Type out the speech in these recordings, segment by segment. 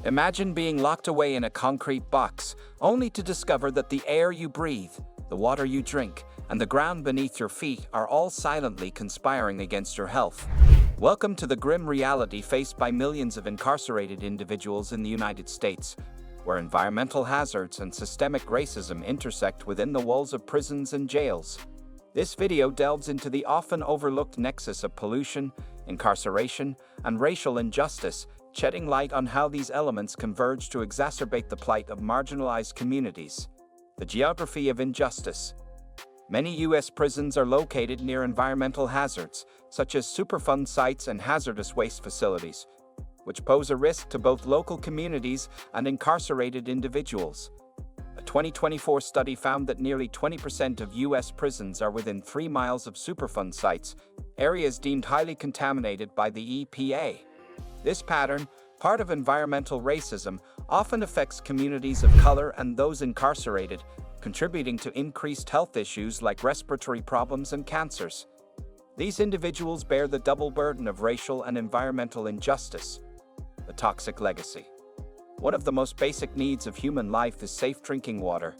Imagine being locked away in a concrete box, only to discover that the air you breathe, the water you drink, and the ground beneath your feet are all silently conspiring against your health. Welcome to the grim reality faced by millions of incarcerated individuals in the United States, where environmental hazards and systemic racism intersect within the walls of prisons and jails. This video delves into the often overlooked nexus of pollution, incarceration, and racial injustice, shedding light on how these elements converge to exacerbate the plight of marginalized communities. The geography of injustice. Many U.S. prisons are located near environmental hazards, such as Superfund sites and hazardous waste facilities, which pose a risk to both local communities and incarcerated individuals. A 2024 study found that nearly 20% of U.S. prisons are within 3 miles of Superfund sites, areas deemed highly contaminated by the EPA. This pattern, part of environmental racism, often affects communities of color and those incarcerated, contributing to increased health issues like respiratory problems and cancers. These individuals bear the double burden of racial and environmental injustice. The toxic legacy. One of the most basic needs of human life is safe drinking water,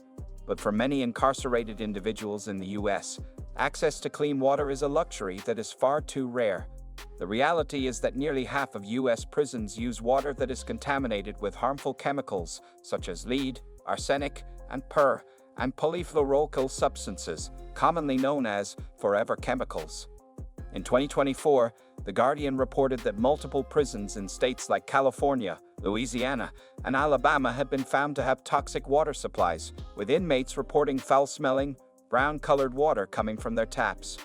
but for many incarcerated individuals in the U.S., access to clean water is a luxury that is far too rare. The reality is that nearly half of U.S. prisons use water that is contaminated with harmful chemicals such as lead, arsenic, and per, and polyfluoroalkyl substances, commonly known as forever chemicals. In 2024, The Guardian reported that multiple prisons in states like California, Louisiana, and Alabama had been found to have toxic water supplies, with inmates reporting foul-smelling, brown-colored water coming from their taps.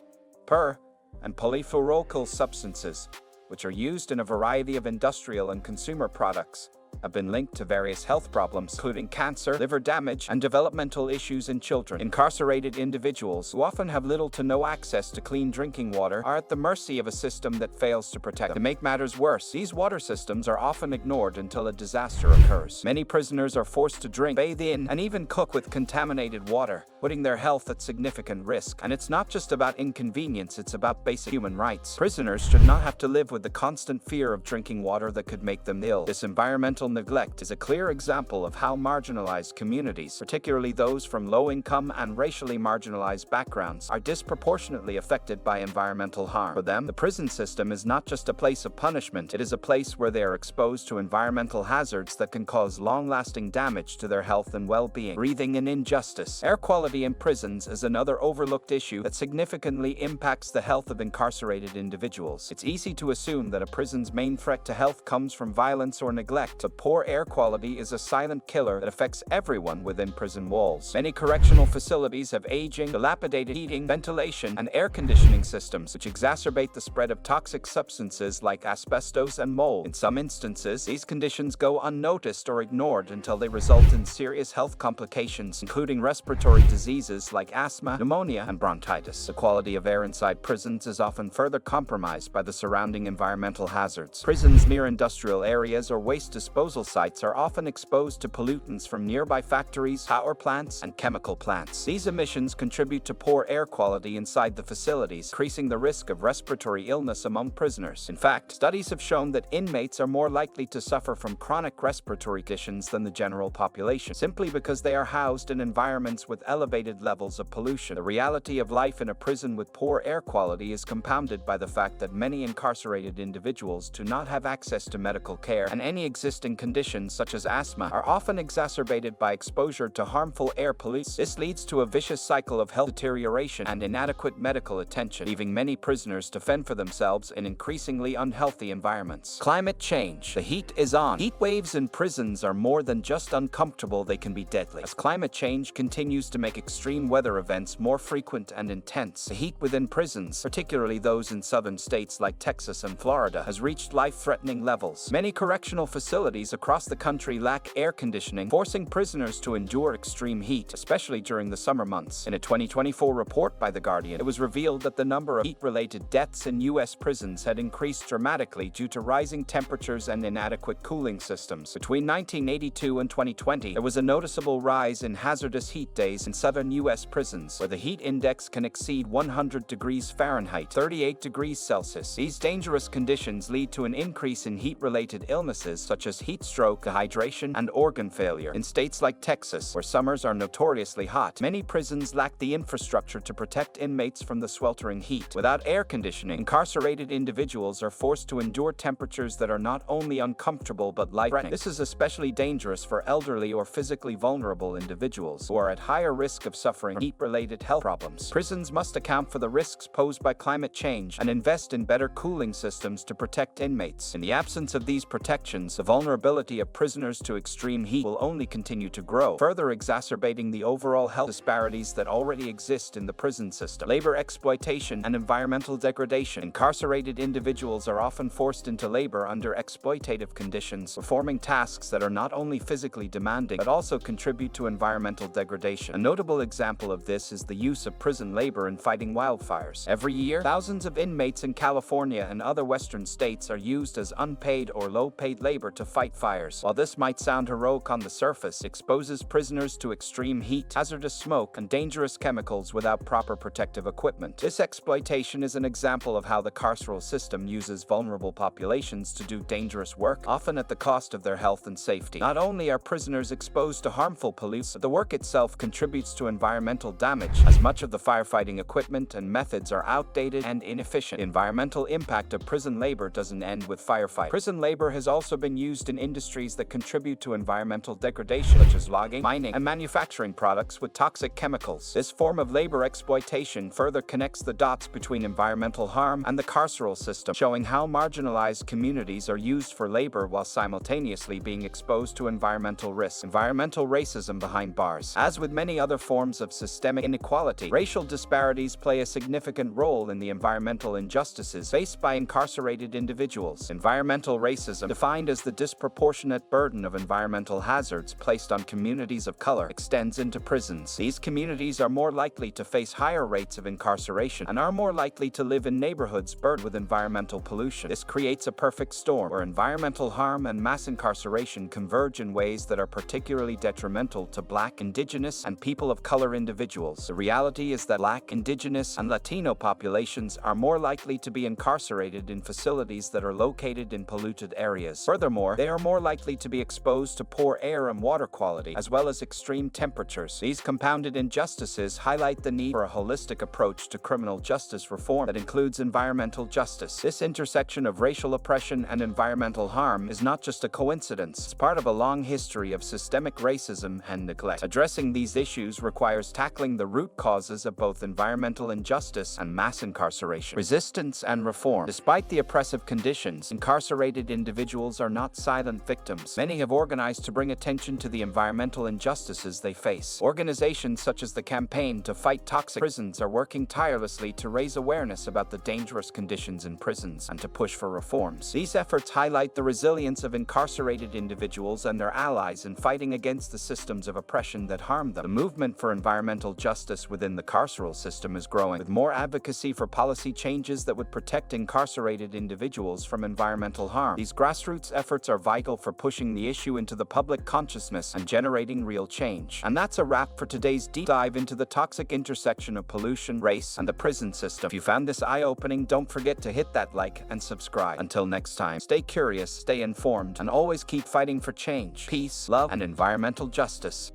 Per and polyfluoroalkyl substances, which are used in a variety of industrial and consumer products, have been linked to various health problems, including cancer, liver damage, and developmental issues in children. Incarcerated individuals, who often have little to no access to clean drinking water, are at the mercy of a system that fails to protect them. To make matters worse, these water systems are often ignored until a disaster occurs. Many prisoners are forced to drink, bathe in, and even cook with contaminated water, putting their health at significant risk. And it's not just about inconvenience, it's about basic human rights. Prisoners should not have to live with the constant fear of drinking water that could make them ill. This environmental neglect is a clear example of how marginalized communities, particularly those from low-income and racially marginalized backgrounds, are disproportionately affected by environmental harm. For them, the prison system is not just a place of punishment, it is a place where they are exposed to environmental hazards that can cause long-lasting damage to their health and well-being. Breathing in injustice. Air quality in prisons is another overlooked issue that significantly impacts the health of incarcerated individuals. It's easy to assume that a prison's main threat to health comes from violence or neglect, but poor air quality is a silent killer that affects everyone within prison walls. Many correctional facilities have aging, dilapidated heating, ventilation, and air conditioning systems, which exacerbate the spread of toxic substances like asbestos and mold. In some instances, these conditions go unnoticed or ignored until they result in serious health complications, including respiratory diseases like asthma, pneumonia, and bronchitis. The quality of air inside prisons is often further compromised by the surrounding environmental hazards. Prisons near industrial areas or waste disposal sites are often exposed to pollutants from nearby factories, power plants, and chemical plants. These emissions contribute to poor air quality inside the facilities, increasing the risk of respiratory illness among prisoners. In fact, studies have shown that inmates are more likely to suffer from chronic respiratory conditions than the general population, simply because they are housed in environments with elevated levels of pollution. The reality of life in a prison with poor air quality is compounded by the fact that many incarcerated individuals do not have access to medical care, and any existing conditions such as asthma are often exacerbated by exposure to harmful air pollutants. This leads to a vicious cycle of health deterioration and inadequate medical attention, leaving many prisoners to fend for themselves in increasingly unhealthy environments. Climate change. The heat is on. Heat waves in prisons are more than just uncomfortable, they can be deadly. As climate change continues to make extreme weather events more frequent and intense, the heat within prisons, particularly those in southern states like Texas and Florida, has reached life-threatening levels. Many correctional facilities across the country lack air conditioning, forcing prisoners to endure extreme heat, especially during the summer months. In a 2024 report by The Guardian, it was revealed that the number of heat-related deaths in U.S. prisons had increased dramatically due to rising temperatures and inadequate cooling systems. Between 1982 and 2020, there was a noticeable rise in hazardous heat days in southern U.S. prisons, where the heat index can exceed 100 degrees Fahrenheit, 38 degrees Celsius. These dangerous conditions lead to an increase in heat-related illnesses such as heat stroke, dehydration, and organ failure. In states like Texas, where summers are notoriously hot, many prisons lack the infrastructure to protect inmates from the sweltering heat. Without air conditioning, incarcerated individuals are forced to endure temperatures that are not only uncomfortable but life-threatening. This is especially dangerous for elderly or physically vulnerable individuals who are at higher risk of suffering heat-related health problems. Prisons must account for the risks posed by climate change and invest in better cooling systems to protect inmates. In the absence of these protections, the vulnerability of prisoners to extreme heat will only continue to grow, further exacerbating the overall health disparities that already exist in the prison system. Labor exploitation and environmental degradation. Incarcerated individuals are often forced into labor under exploitative conditions, performing tasks that are not only physically demanding but also contribute to environmental degradation. A notable example of this is the use of prison labor in fighting wildfires. Every year, thousands of inmates in California and other western states are used as unpaid or low-paid labor to fight fires. While this might sound heroic on the surface, it exposes prisoners to extreme heat, hazardous smoke, and dangerous chemicals without proper protective equipment. This exploitation is an example of how the carceral system uses vulnerable populations to do dangerous work, often at the cost of their health and safety. Not only are prisoners exposed to harmful pollutants, but the work itself contributes to environmental damage, as much of the firefighting equipment and methods are outdated and inefficient. The environmental impact of prison labor doesn't end with firefighting. Prison labor has also been used in industries that contribute to environmental degradation, such as logging, mining, and manufacturing products with toxic chemicals. This form of labor exploitation further connects the dots between environmental harm and the carceral system, showing how marginalized communities are used for labor while simultaneously being exposed to environmental risks. Environmental racism behind bars. As with many other forms of systemic inequality, racial disparities play a significant role in the environmental injustices faced by incarcerated individuals. Environmental racism, defined as the disproportionate burden of environmental hazards placed on communities of color, extends into prisons. These communities are more likely to face higher rates of incarceration and are more likely to live in neighborhoods burdened with environmental pollution. This creates a perfect storm where environmental harm and mass incarceration converge in ways that are particularly detrimental to Black, Indigenous, and people of color individuals. The reality is that Black, Indigenous, and Latino populations are more likely to be incarcerated in facilities that are located in polluted areas. Furthermore, they are more likely to be exposed to poor air and water quality, as well as extreme temperatures. These compounded injustices highlight the need for a holistic approach to criminal justice reform that includes environmental justice. This intersection of racial oppression and environmental harm is not just a coincidence. It's part of a long history of systemic racism and neglect. Addressing these issues requires tackling the root causes of both environmental injustice and mass incarceration. Resistance and reform. Despite the oppressive conditions, incarcerated individuals are not silent victims. Many have organized to bring attention to the environmental injustices they face. Organizations such as the Campaign to Fight Toxic Prisons are working tirelessly to raise awareness about the dangerous conditions in prisons and to push for reforms. These efforts highlight the resilience of incarcerated individuals and their allies in fighting against the systems of oppression that harm them. The movement for environmental justice within the carceral system is growing, with more advocacy for policy changes that would protect incarcerated individuals from environmental harm. These grassroots efforts are vital for pushing the issue into the public consciousness and generating real change. And that's a wrap for today's deep dive into the toxic intersection of pollution, race, and the prison system. If you found this eye-opening, don't forget to hit that like and subscribe. Until next time, stay curious, stay informed, and always keep fighting for change, peace, love, and environmental justice.